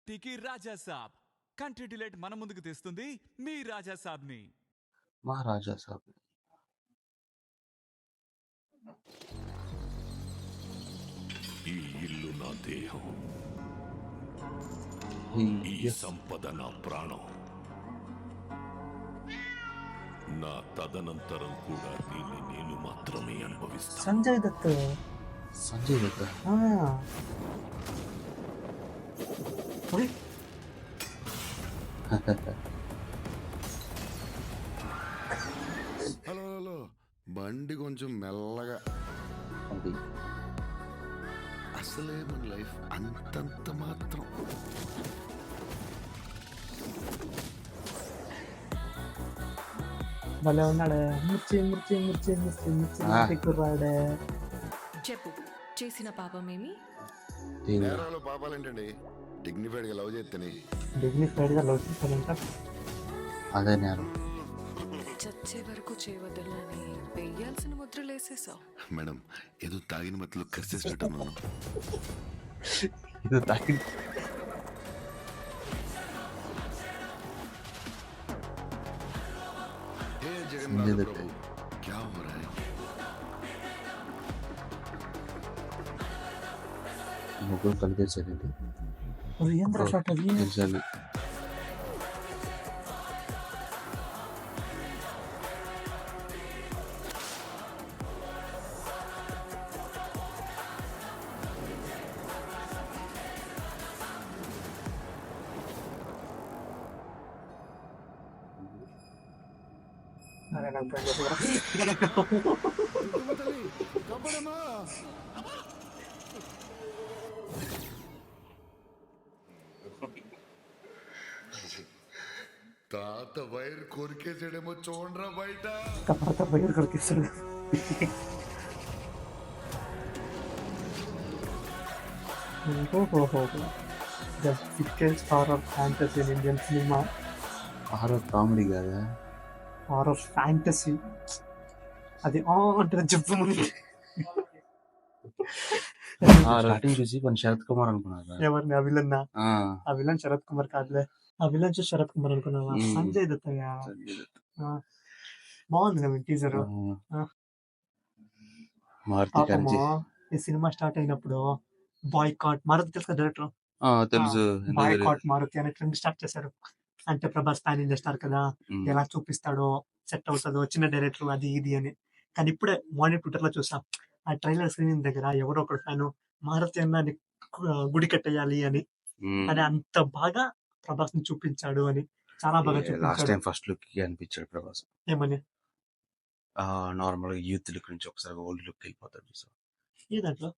టికి రాజా సాబ్ country delight మన ముందుకు తెస్తుంది మీ రాజా సాబ్ ని. మహారాజా సాబ్. ఈ ఇల్లు నా దేహం, ఈ సంపద నా ప్రాణం. నా తదనంతరం కూడా దీన్ని నేను మాత్రమే అనుభవిస్తాను. సంజయ్ దత్. సంజయ్ దత్. హలో హలో, బండి కొంచెం మెల్లగా. అది అసలే మన లైఫ్ అంతంత మాత్రం. భలే ఉన్నాడే. మిర్చి మిర్చి మిర్చి మిర్చి మిర్చి కుర్రాడే. చెప్పు, చేసిన పాపమేమి? నేరాలు పాపాలేంటండి? డిగ్నిఫైడ్ గా లవ్ చేస్తేనే. డిగ్నిఫైడ్ గా లవ్ చేస్తానంట. అదే నేరం. చచ్చే వరకు చేయవద్దని వేయాల్సిన ముద్రలేసేసావు. మేడం, ఏదో తాగిన మత్తులో కరిచేసినట్టున్నాను. ఇది తాకి हे जगन्नाथ प्रभु, क्या हो रहा है? ముగ్గురు కలిపేసారు. ఏంద్ర షాట్ అది? తెలిసాలి. అరే నాకు తాత వైర్ కొరికేసాడేమో చూడరా బయట. తాత వైర్ కొరికేస్తాడు. The biggest horror fantasy in Indian cinema. Horror comedy కాదా? Horror fantasy. అది అంటే చెప్పు ముందు స్టార్టింగ్ చూసి కొన్ని శరత్ కుమార్ అనుకున్నారా? ఎవరిని? ఆ విలన్. ఆ విలన్ శరత్ కుమార్ కాదులే. ఆ విలన్ చూసి శరత్ కుమార్ అనుకున్నావా? సంజయ్ దత్తయ్య. బాగుంది కదా టీజర్. పాపము ఈ సినిమా స్టార్ట్ అయినప్పుడు బాయ్కాట్ మారుతి తెలుసు డైరెక్టర్. తెలుసు. బాయ్కాట్ మారుతి అనే ట్రెండ్ స్టార్ట్ చేశారు. అంటే ప్రభాస్ ప్యాన్ ఇండియా స్టార్ కదా, ఎలా చూపిస్తాడో, సెట్ అవుతుందో, చిన్న డైరెక్టర్ అది ఇది అని. కానీ ఇప్పుడే మార్నింగ్ ట్విట్టర్ లో చూసా, ఆ ట్రైలర్ స్క్రీనింగ్ దగ్గర ఎవరో ఒకడు ఫ్యాన్ మారుతి అన్న గుడి కట్టేయాలి అని. అని అంత బాగా ప్రభాస్ ని చూపించాడు అని. చాలా బాగా లాస్ట్ చూపించాడు. టైం ఫస్ట్ లుక్ అనిపించాడు ప్రభాస్. ఏమని? నార్మల్ గా యూత్ లుక్ నుంచి ఒకసారి ఓల్డ్ లుక్ వెళ్ళిపోతాడు. ఏ దాంట్లో?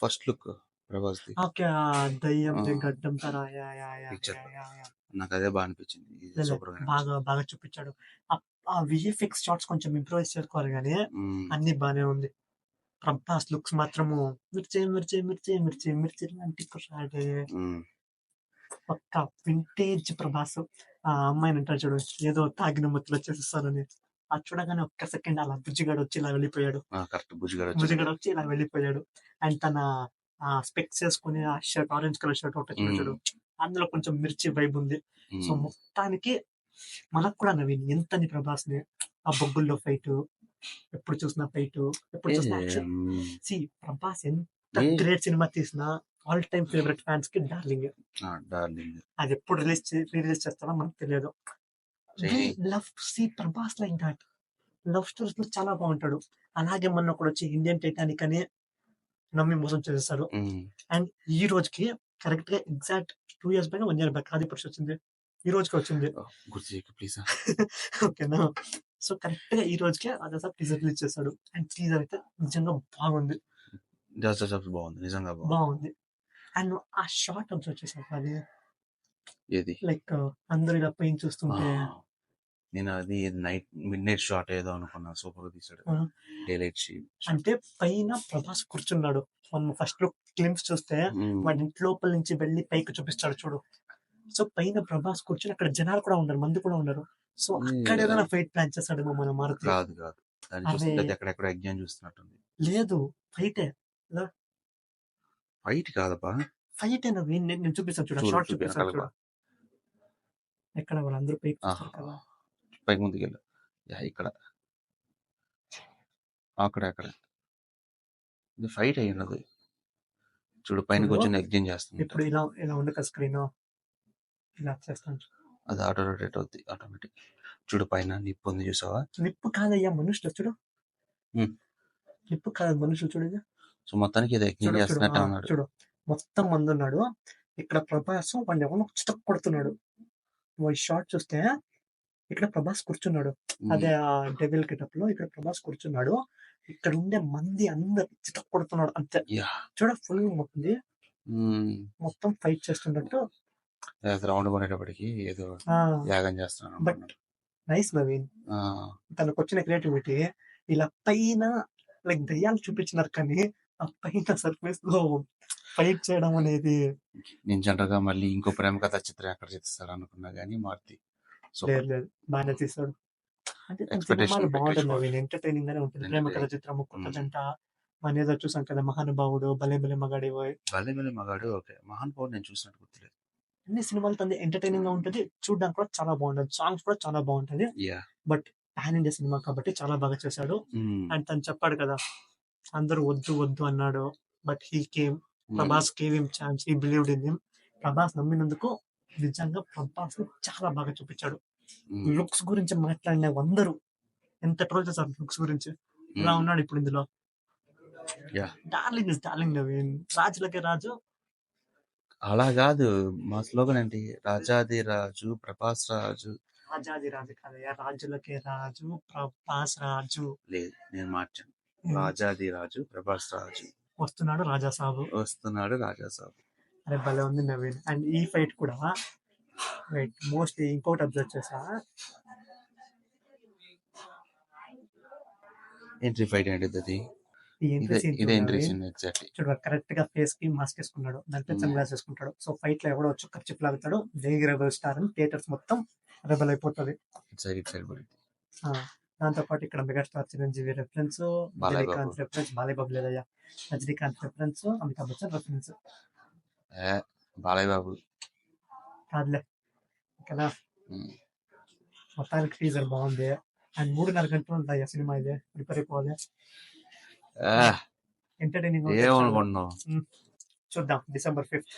First look Prabhas the. Okay, దయ్యం గడ్డం తరా. పిక్చర్ నాకు అదే బాగా అనిపించింది. సూపర్ గా బాగా బాగా చూపించాడు. ఆ విఎఫ్ఎక్స్ షాట్స్ కొంచెం ఇంప్రూవైజ్ చేసుకోవాలి కానీ అన్ని బానే ఉంది. ప్రభాస్ లుక్స్ మాత్రము మిర్చి మిర్చి మిర్చి మిర్చి మిర్చి లాంటి కుర్రాడే. పక్క వింటేజ్ ప్రభాస్. ఆ అమ్మాయిని అంటారు చూడు, ఏదో తాగిన మత్తులో చేసేస్తానని. అది చూడగానే ఒక్క సెకండ్ అలా బుజ్జిగాడు వచ్చి ఇలా వెళ్ళిపోయాడు. కరెక్ట్. బుజ్జిగాడు వచ్చి ఇలా వెళ్ళిపోయాడు. అండ్ తన స్పెక్స్ వేసుకుని ఆ షర్ట్, ఆరెంజ్ కలర్ షర్ట్ ఒకటి చూడు, అందులో కొంచెం మిర్చి వైబ్ ఉంది. సో మొత్తానికి మనకు కూడా నవీన్ ఎంతని ప్రభాస్ ని ఆ బొగ్గుల్లో ఫైట్, ఎప్పుడు చూసిన ఫైట్, ఎప్పుడు చూసిన యాక్షన్. సి ప్రభాస్ ఎంత గ్రేట్ సినిమా తీసినా ఆల్ టైమ్ ఫేవరెట్ ఫ్యాన్స్ కి డార్లింగ్. అది ఎప్పుడు రిలీజ్ చేస్తాడో మనకు తెలియదు. Love to see Prabhas like that. Love stories లో చాలా బాగుంటాడు. అలాగే మొన్న ఒకటి వచ్చి ఇండియన్ టైటానిక్ అని నమ్మి మోసం చేసేస్తాడు. అండ్ ఈ రోజుకి కరెక్ట్ గా exact 2 years back 1 year back Adipurush వచ్చింది. ఈ రోజుకి వచ్చింది. ఓకేనా? సో కరెక్ట్ గా ఈ రోజుకి అదే టీజర్ రిలీజ్ చేస్తాడు. అండ్ టీజర్ అయితే నిజంగా బాగుంది. బాగుంది. అండ్ ఆ షార్ట్ అబ్జర్వ్ చేశాను. అది లైక్ అందరు ఇలా పెయిన్ చూస్తుంటే నేను అది మిడ్ నైట్ షాట్ ఏదో అనుకున్నా. సూపర్ గా తీసాడు. డేలైట్ షీట్ అంటే పైన ప్రభాస్ కూర్చున్నాడు. మనం ఫస్ట్ లో క్లిమ్స్ చూస్తే వాడి ఇంటి లోపల నుంచి వెళ్ళి పైకి చూపిస్తాడు చూడు. సో పైన ప్రభాస్ కూర్చొని అక్కడ జనాలు కూడా ఉన్నారు, మంది కూడా ఉన్నారు. సో అక్కడ ఏదైనా ఫైట్ ప్లాన్ చేస్తాడేమో మన మారుతి. ఎక్కడెక్కడ ఎగ్జామ్ చూస్తున్నట్టుంది. లేదు, ఫైటే. ఫైట్ కాదబ్బా, ఫైట్ అయినా నేను చూపిస్తాను చూడ, చూడు షార్ట్ చూపి చూపిస్తాను వెనకాల చూడ. ఎక్కడ వాళ్ళందరూ పైకి ఆహా. చూస్తారు కదా. పైకి ముందుకెళ్ళు. యా ఇక్కడ అక్కడ ఇది ఫైట్ అయి ఉన్నది. చూడు పైన చూడు. కొంచెం ఎగ్జింగ్ చేస్తుంది. ఇప్పుడు ఇలా ఉండు కదా స్క్రీన్, ఇలా చేస్తాను. అది ఆటో రొటేట్ అవుద్ది ఆటోమేటిక్. చూడు పైన నిప్పు ఉంది చూసావా? నిప్పు కాదయ్యా మనుషులు చూడు. ఉమ్. నిప్పు కాదు మనుషులు చూడు. సో మొత్తానికి ఇది ఎగ్జింగ్ చూడు చూడు చేస్తున్నట్టే ఆ, ఉన్నాడు. చూడు మొత్తం మంది ఉన్నాడు. ఇక్కడ ప్రభాస్ వాడిని ఎవరో చితక్ కొడుతున్నాడు. వాడి షార్ట్ చూస్తే ఇక్కడ ప్రభాస్ కూర్చున్నాడు. అదే ఆ డెవిల్ గెటప్ లో ఇక్కడ ప్రభాస్ కూర్చున్నాడు. ఇక్కడ ఉండే మంది అందరు చితక్ కొడుతున్నాడు అంతే. యా. చూడ ఫుల్ మొత్తం మొత్తం ఫైట్ చేస్తున్నట్టు. రౌండ్ కొనేటప్పటికి ఏదో ఆ యాగం చేస్తున్నాను బట్ అనుకున్నాను. నైస్ నవీన్, తనకు వచ్చిన క్రియేటివిటీ ఇలా పైన లైక్ దయ్యాలు చూపించినారు, కానీ ఆ పైన సర్ఫేస్ లో ఫైట్ చేయడం అనేది నేను జనరల్ గా మళ్ళీ ఇంకో ప్రేమ కథ చిత్రం ఎక్కడ చేస్తాడు అనుకున్నా గానీ మారుతి సో లేదు బాగానే తీసాడు. అంటే తన Expectation సినిమాలు బాగుంటుంది పెట్టేసి నవీన్, ఎంటర్టైనింగ్ గానే ఉంటుంది. ప్రేమ కథ చిత్రము, కొత్తదంట, మన ఏదో చూసాం కదా మహానుభావుడు, భలే భలే మగాడివోయ్, భలే భలే మగాడు. ఓకే, మహాన్ పౌర్ నేను చూసినట్టు గుర్తులేదు. అన్ని సినిమాలు తంది ఎంటర్టైనింగ్ గా ఉంటుంది, చూడడానికి కూడా చాలా బాగుంటుంది, సాంగ్స్ కూడా చాలా బాగుంటది. Yeah. But pan India cinema కాబట్టి చాలా బాగా చేశాడు. అండ్ తను చెప్పాడు కదా అందరూ వద్దు వద్దు అన్నాడు, but he came. Prabhas gave him chance, he believed in him. Prabhas నమ్మినందుకు నిజంగా ప్రభాస్ చాలా బాగా చూపించాడు. లుక్స్ గురించి మాట్లాడిన అందరూ ఎంత ట్రోల్ చేశారు లుక్స్ గురించి. ఇలా ఉన్నాడు ఇప్పుడు ఇందులో. Yeah. Darling is darling Naveen, రాజులకే రాజు. అలా కాదు, మా స్లోగన్ ఏంటి? రాజాది రాజు, ప్రభాస్ రాజు. రాజాది రాజు కాదయ్యా, రాజులకే రాజు, ప్రభాస్ రాజు. లేదు, నేను మార్చాను. రాజాది రాజు, ప్రభాస్ రాజు. వస్తున్నాడు రాజా సాబు. వస్తున్నాడు రాజా సాబ్. అరే భలే ఉంది నవీన్. అండ్ ఈ ఫైట్ కూడా మోస్ట్లీ ఇంకోటి అబ్జర్వ్ చేసా, ఎంట్రీ ఫైట్ ఏంటిది అది? ఈ ఎంట్రీ సీన్ ఇదే ఎంట్రీ సీన్ ఎగ్జాక్ట్లీ. చూడ కరెక్ట్ గా ఫేస్ కి మాస్క్ వేసుకున్నాడు, దాంట్లో సన్ గ్లాస్ వేసుకుంటాడు. సో ఫైట్ లో ఎవడో వచ్చి ఖర్చు లాగుతాడు, జై రెబల్ స్టార్ అని థియేటర్స్ మొత్తం రెబల్ అయిపోతుంది. ఇట్ సైడ్ పడింది. దాంతో పాటు ఇక్కడ megastar Chiranjeevi reference, Balayya Babu. Rajinikanth reference, Balayya Babu లేదయ్యా, రజనీకాంత్ రెఫరెన్స్, అమితాబ్ బచ్చన్ రెఫరెన్స్. బాలయ్య బాబు కాదులే కదా. మొత్తానికి టీజర్ బాగుంది. అండ్ 3.5 గంటలు ఉంటాయి సినిమా. ఇదే ప్రిపేర్ అయిపోవాలి. ఎంటర్టైనింగ్ ఏమనుకుంటున్నావు? చూద్దాం December 5th.